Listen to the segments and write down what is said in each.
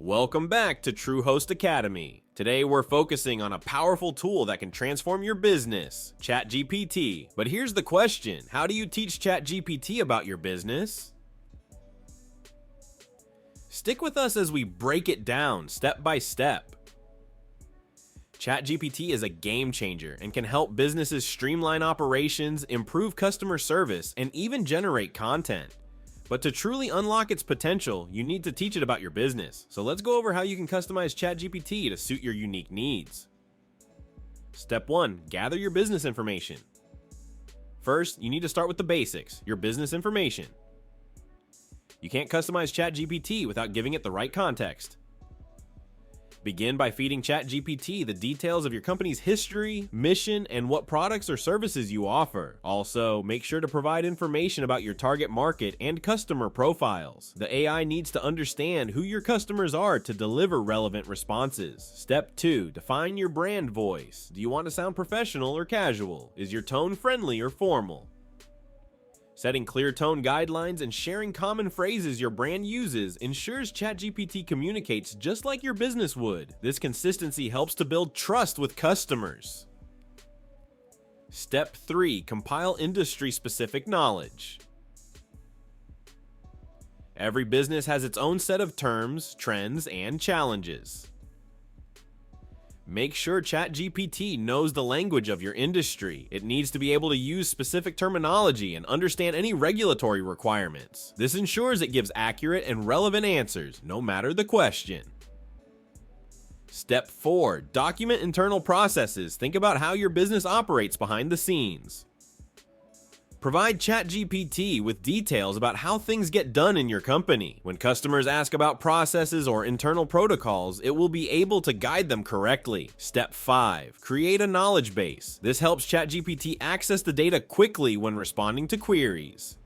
Welcome back to Truehost Academy. Today we're focusing on a powerful tool that can transform your business, ChatGPT. But here's the question, how do you teach ChatGPT about your business? Stick with us as we break it down step by step. ChatGPT is a game changer and can help businesses streamline operations, improve customer service, and even generate content. But to truly unlock its potential, you need to teach it about your business. So let's go over how you can customize ChatGPT to suit your unique needs. Step 1. Gather your business information. First, you need to start with the basics, your business information. You can't customize ChatGPT without giving it the right context. Begin by feeding ChatGPT the details of your company's history, mission, and what products or services you offer. Also, make sure to provide information about your target market and customer profiles. The AI needs to understand who your customers are to deliver relevant responses. Step 2. Define your brand voice. Do you want to sound professional or casual? Is your tone friendly or formal? Setting clear tone guidelines and sharing common phrases your brand uses ensures ChatGPT communicates just like your business would. This consistency helps to build trust with customers. Step 3. Compile industry-specific knowledge. Every business has its own set of terms, trends, and challenges. Make sure ChatGPT knows the language of your industry. It needs to be able to use specific terminology and understand any regulatory requirements. This ensures it gives accurate and relevant answers, no matter the question. Step 4. Document internal processes. Think about how your business operates behind the scenes. Provide ChatGPT with details about how things get done in your company. When customers ask about processes or internal protocols, it will be able to guide them correctly. Step 5. Create a knowledge base. This helps ChatGPT access the data quickly when responding to queries.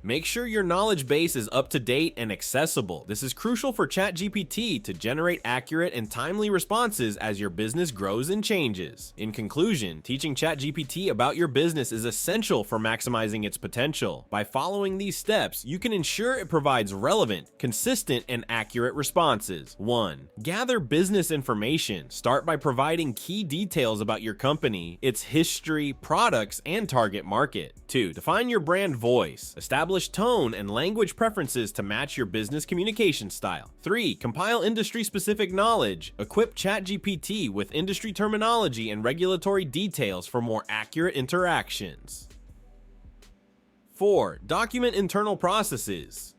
Make sure your knowledge base is up to date and accessible. This is crucial for ChatGPT to generate accurate and timely responses as your business grows and changes. In conclusion, teaching ChatGPT about your business is essential for maximizing its potential. By following these steps, you can ensure it provides relevant, consistent, and accurate responses. 1. Gather business information. Start by providing key details about your company, its history, products, and target market. 2. Define your brand voice. Establish tone and language preferences to match your business communication style. 3. Compile industry-specific knowledge. Equip ChatGPT with industry terminology and regulatory details for more accurate interactions. 4. Document internal processes.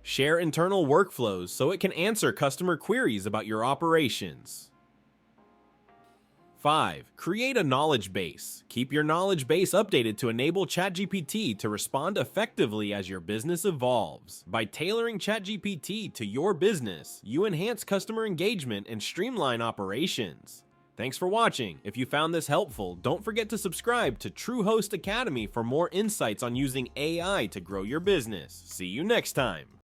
Share internal workflows so it can answer customer queries about your operations. 5. Create a knowledge base. Keep your knowledge base updated to enable ChatGPT to respond effectively as your business evolves. By tailoring ChatGPT to your business, you enhance customer engagement and streamline operations. Thanks for watching. If you found this helpful, don't forget to subscribe to Truehost Academy for more insights on using AI to grow your business. See you next time.